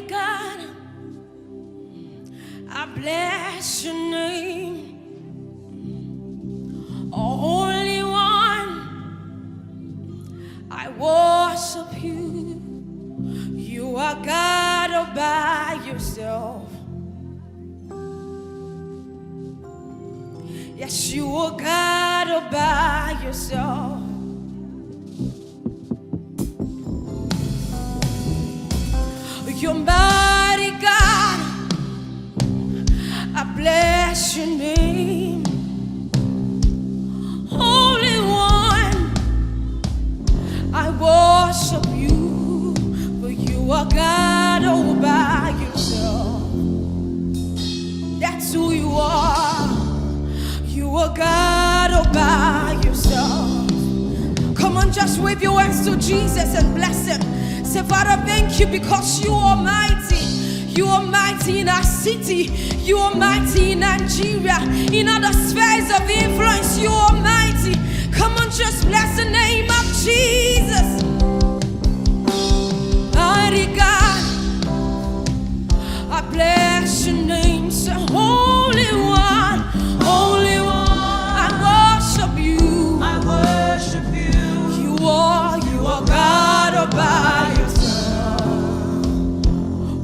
Mighty God, I bless your name. Holy One, I worship you. You are God all by yourself. Yes, you are God all by yourself. You're mighty God, I bless your name. Holy One, I worship you, for you are God all by yourself. That's who you are. You are God all by yourself. Come on, just wave your hands to Jesus and bless him. Say, Father, thank you because you are mighty. You are mighty in our city. You are mighty in Nigeria. In other spheres of influence, you are mighty. Come on, just bless the name of Jesus. Mighty God, I bless your name. Say, Holy One, Holy One, I worship you. I worship you. You are God all by yourself.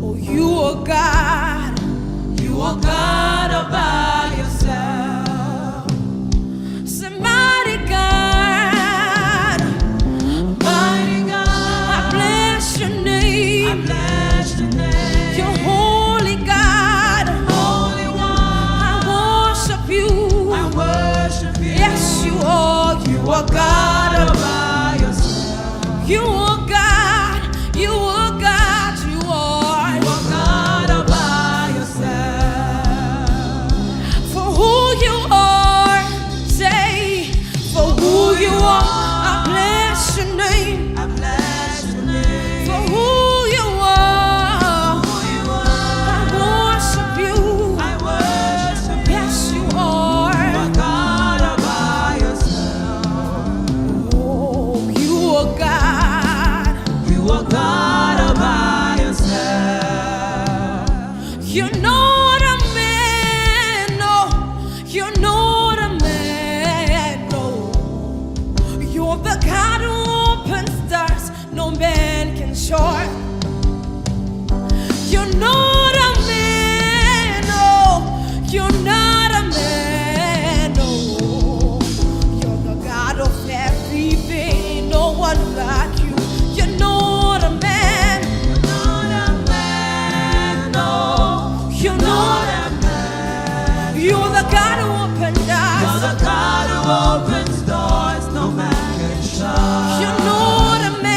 Oh, you are God. You are God all by yourself. Say, mighty God, mighty God, I bless your name. I bless your name. You're holy God, Holy One. I worship you. I worship you. Yes, you are. You are God all by yourself. You are God. You are God. You are. You are God all by yourself. For who you are, say, for who you are, I bless your name. I bless your name. For who you are, I worship you. I worship you. Yes, you are. You are God all by yourself. Oh, you are God. You are God all by yourself. You're not a man, no. You're not a man, no. You're the God who opens doors no man can shut. You're not a man, no. You're not a man, no. You're the God of everything, no one like you. You're not a man. You're not a man, no. You're not a man. You're the God who opens doors. You're the God who opens doors no man can shut. You're not a man.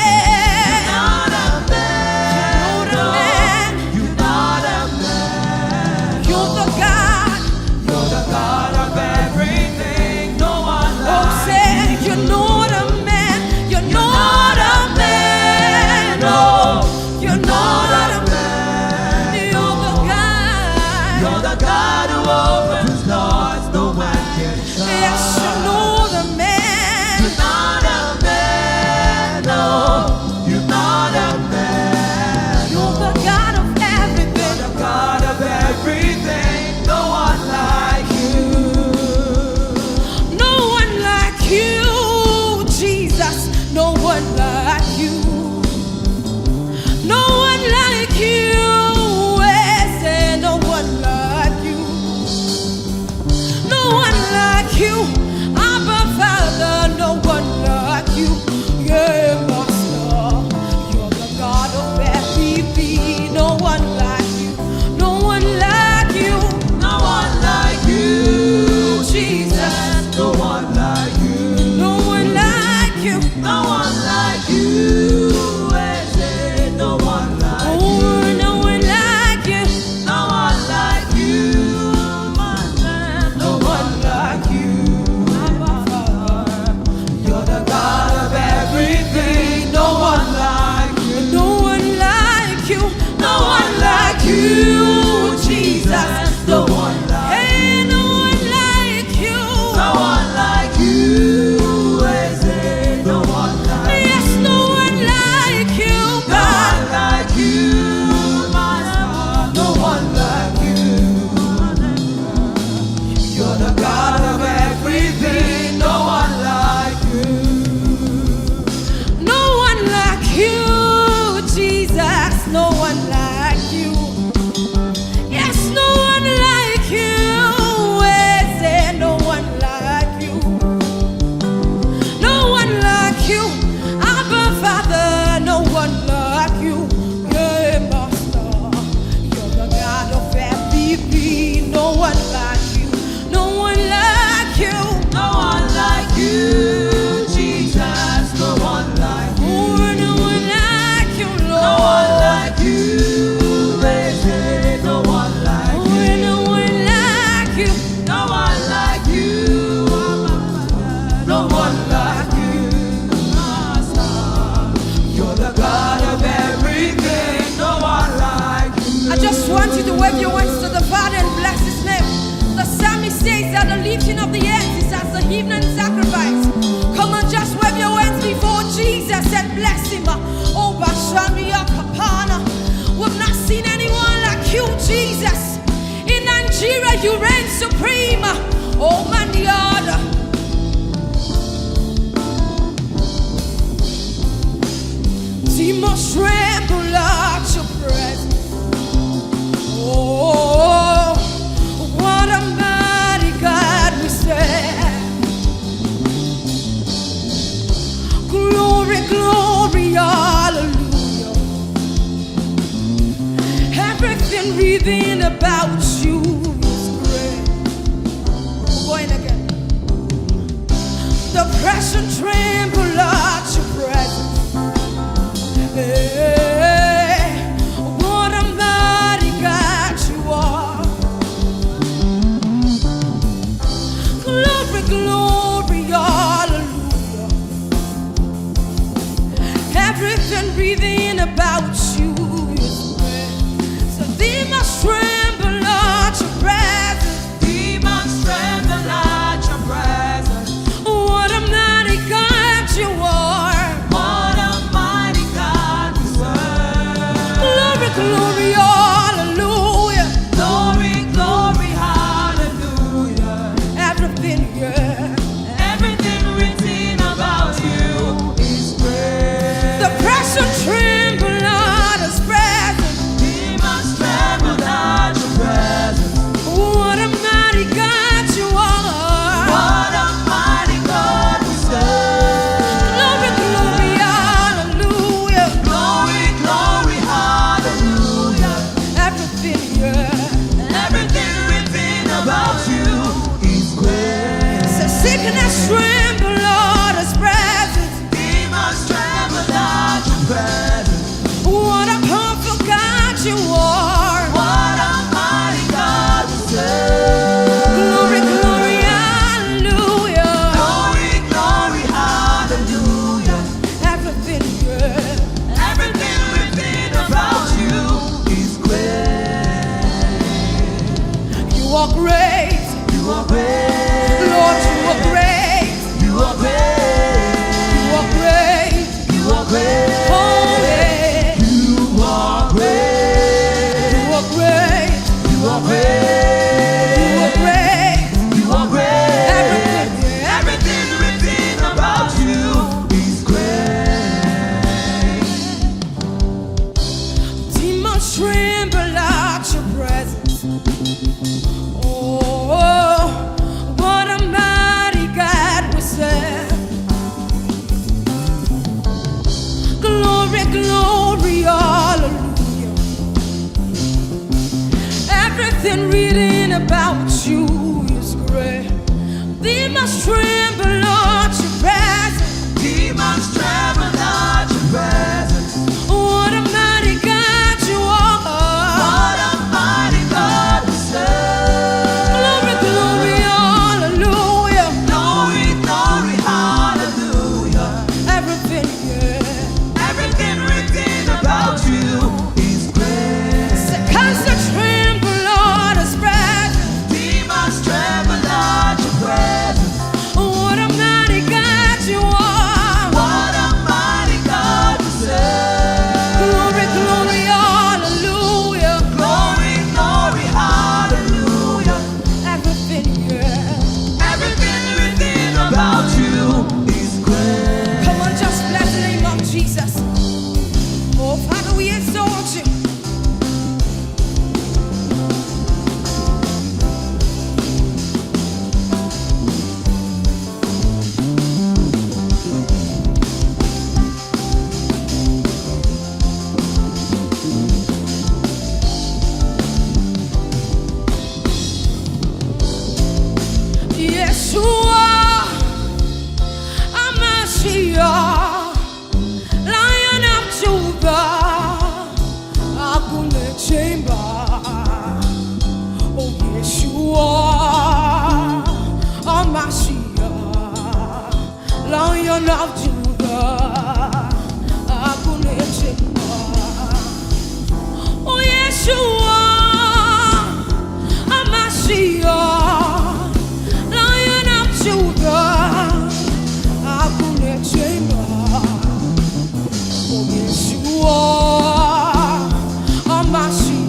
You're not a man. You're not a man. You're not a man. You're the God. You're the God of everything. No one like you. Oh, say you're not a man. You're not a man. No, you're not a man. You're the God. You're the God who opens doors no man can shut. Yes, you're not a man. You're not a man. No, you're not a man. You're the God of everything. You're the God of everything. No one like you. No one like you, Jesus. No one like you. No one like you. I say no one like you. No one like you. Abba Father, no one like you. Yeah, Master, you're the God of everything. No one like you. No one like you. No one like you, Jesus. No one like you. No one like you. No one like you. I say no one like you. Oh, no one like you. No one like you, my man. No one like you. Jesus. In Nigeria, you reign supreme. Oh, my God. Demons tremble at your presence. Oh, what a mighty God we serve. Glory, glory, hallelujah. Everything written about you is great. Going again. The pressure tremble at your presence. Hey, what a mighty God you are. Glory, glory, hallelujah. Everything breathing about you is great. So demons tremble at your presence. Demons tremble at your presence. What a mighty God you are. Glory, hallelujah. Glory, glory, hallelujah. Everything, yeah. Everything written about you is great. The pressure tremble at His presence. Demons tremble at your presence. What a mighty God you are. What a mighty God we serve. Glory, glory, hallelujah. Glory, glory, hallelujah. Everything, yeah. Everything written about you is great. So sickness tremble at His presence. Demons tremble at your presence. What a powerful God you are. What a mighty God we serve. Glory, glory, hallelujah. Glory, glory, hallelujah. Everything, yeah. Everything written about you is great. You are great. You are great. Lord, you are great. You are great. You are great. You are great. Holy. You are great. You are great. You are great. You are great. You are great. Everything, yeah. Everything written about you is great. Demons tremble at your presence. Oh, what a mighty God we serve. Glory, glory, hallelujah. Everything written about you is great. Demons tremble at your presence. Demons tremble at your presence. What a mighty God you are. What a mighty God we serve. Glory, glory, hallelujah. Glory, glory, hallelujah. Everything, yeah. Everything written about you is great. Say, cancer tremble at His presence. Demons tremble at your presence. What a mighty God you are. What a mighty God we serve. Glory, glory, hallelujah. Glory, glory, hallelujah. Everything, yeah. Everything written about you is great. Come on, just bless the name of Jesus. Oh, Father, we exalt you. Yeshua, Amashiach, Lion of Judah, Agune Chamber. Oh, Yeshua, Amashiach, Lion of Judah, Agune Chamber. Oh, Yeshua, Amashiach, Lion of Judah, Agune Chamber. Oh, Yeshua, Amashiach,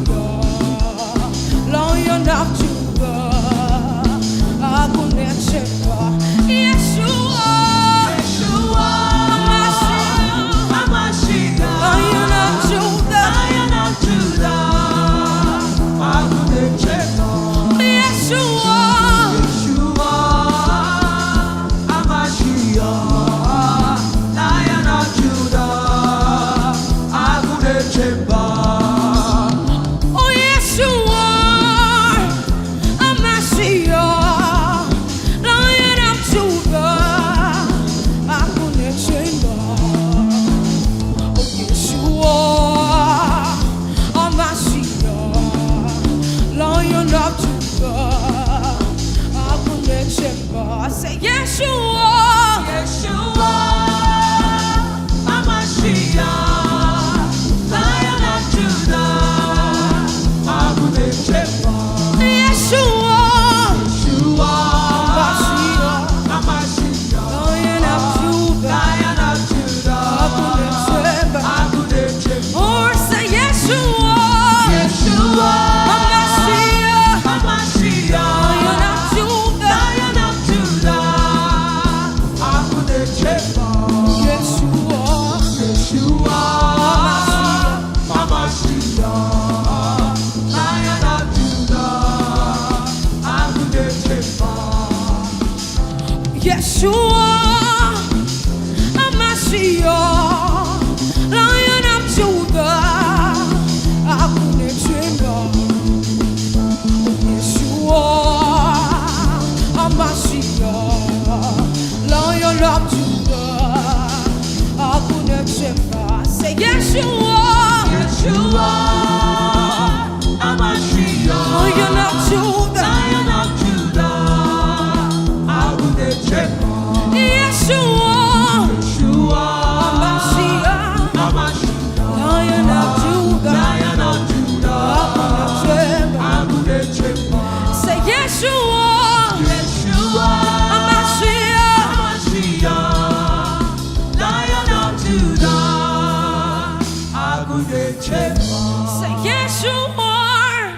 Yeshua, Hamashiach, Lion of Judah, hakuna chemba. Yeshua, Hamashiach, Lion of Judah, hakuna chemba. Say Yeshua, Yeshua, Hamashiach, Lion of Judah, Lion of Judah, Agudechema. Yeshua, Yeshua, Hamashiach, Hamashiach, Lion of Judah, Lion of Judah, hakuna chemba. Agudechema. Say Yeshua, Yeshua, Hamashiach, Hamashiach, Lion of Judah, Agudechema. say Yeshua,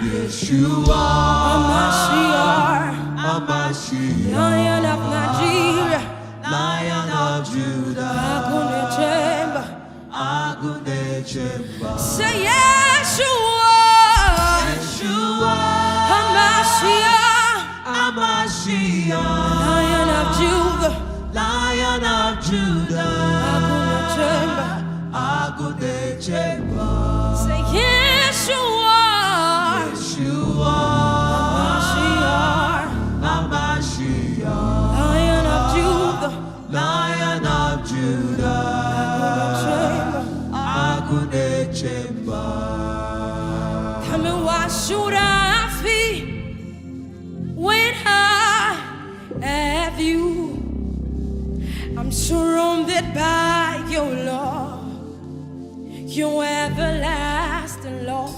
Yeshua, Hamashiach, Hamashiach, Lion of Nigeria, Lion of Judah, hakuna chemba. Agudechema. Say Yeshua, Yeshua, Hamashiach, Hamashiach, Lion of Judah, Lion of Judah, hakuna chemba. Agudechema. Say Yeshua, Yeshua, Hamashiach, Hamashiach, Lion of Judah, Lion of Judah, chemba. Agudechema. Tell me why should I feel when I have you? I'm surrounded by your love, your everlasting love.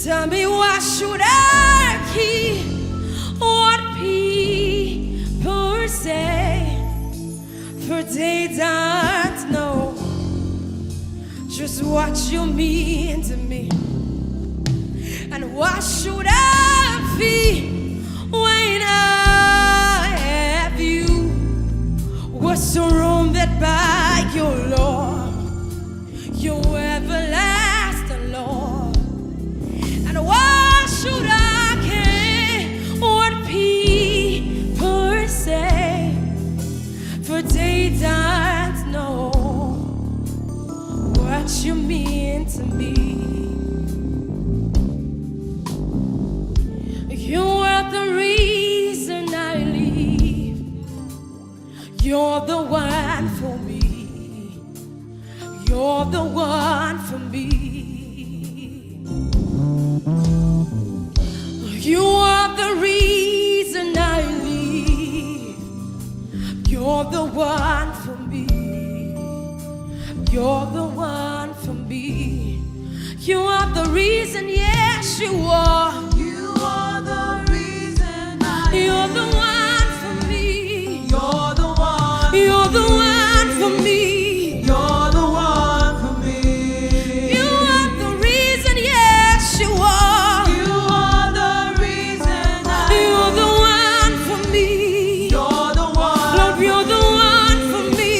Tell me why should I keep what people say, for they don't know just what you mean to me. And what should I feel when I have you? We're surrounded by your Lord, your everlasting Lord. And why should I care what people say, for they don't know what you mean to me. You are the reason I live. You're the one for me. You're the one for me. You are the reason I live. You're the one for me. You're the one for me. You are the reason, yes, you are. You are the reason You're the one for me. You're the one. You're the one for me. You're the one for me. You are the reason, yes, you are. You are the reason You're the one for me. You're the one. Lord, you're the one for me.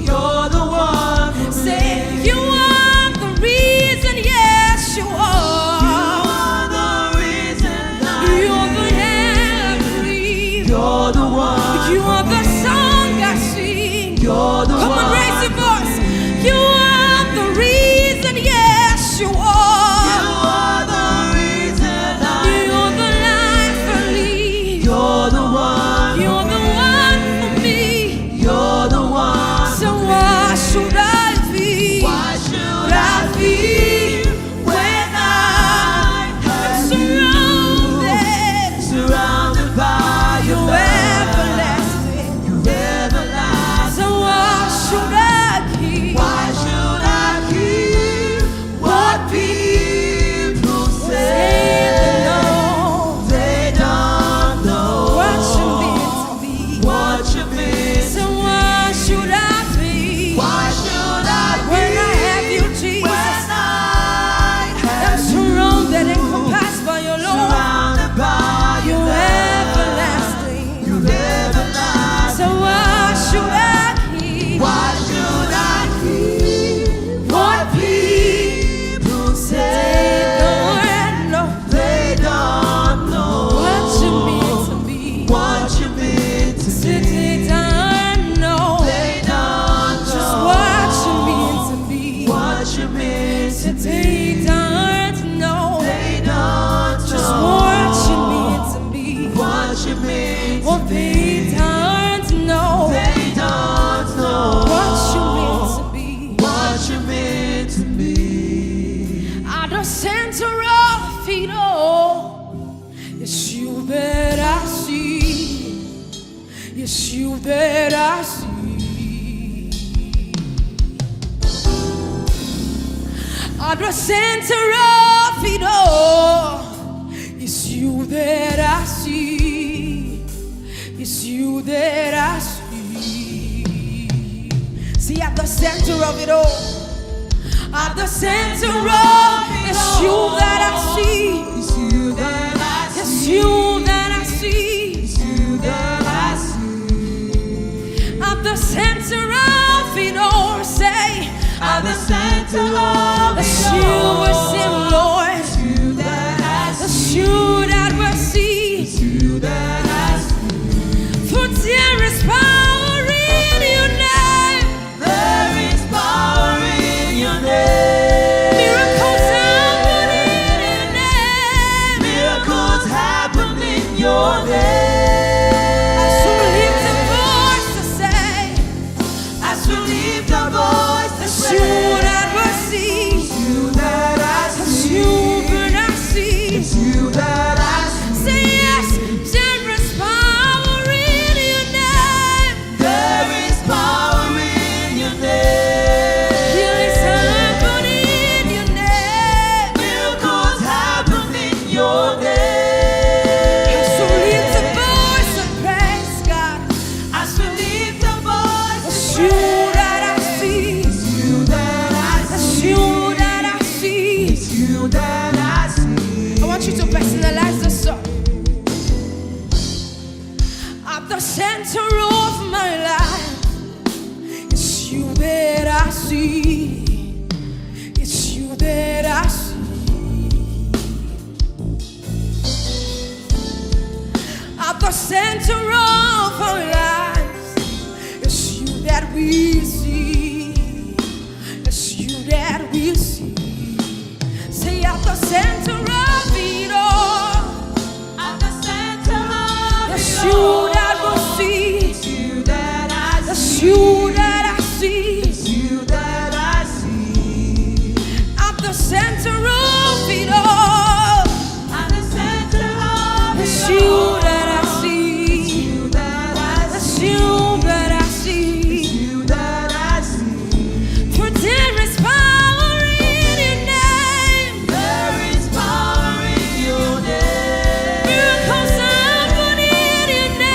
You're the one for me. Say, you are the reason, yes, you are. You are the reason You're the air I breathe. You're the one. You are the song I sing. You're the Come one. on, raise your voice. You are the reason, yes, you You are. are the reason You're the life I lead. You're the one. You're the one for me. You're the one. So why should I feel? Why should I feel when I that I see. It's you that I see. At the center of it all, it's you that I see. It's you that I see. See, at the center of it all, at the center of it, it's you that I see. It's you that I see. It's you that I see. It's you that I see. At the center of it all, say, At the center of it's it you all, we see, Lord. it's you that I It's see. you that we see. It's you that I see. For there is power in your name. There is power in your name. Miracles happen in your name. Miracles happen in your name. As we lift the voice to say, As we lift our voice to it's pray, you that we see. it's you that I It's see. you that I see. It's you that I see. Say yes, there is power in your name. There is power in your name. Healings happen in your name. Miracles happen in your name. So lift the voice and praise God. As we lift our voice It's to you pray, that I see. it's you that I It's see. you that I see. It's you that I see. I want you to personalize this song. At the center of my life, it's you that I see. It's you that I see. At the center of our lives, it's you that we see. It's you that we see. Say at the center of it all, At the center of it's it you all, that we see. it's you that I It's see. you that I see. It's you that I see. At the center of it all, At the center of it's it you all, that I it's see. you that I It's see. you that I It's see. you that I see. For there is power in your name. There is power in your name. Miracles happen in your name.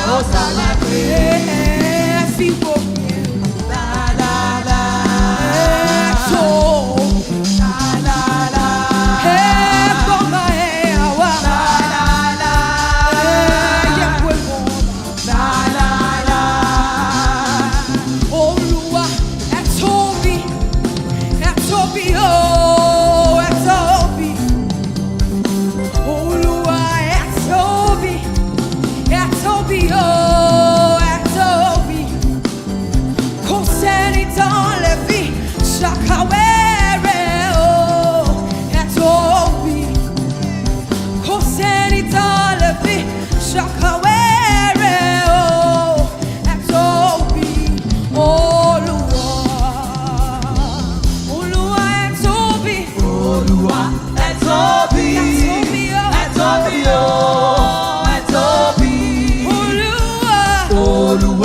Oluwa.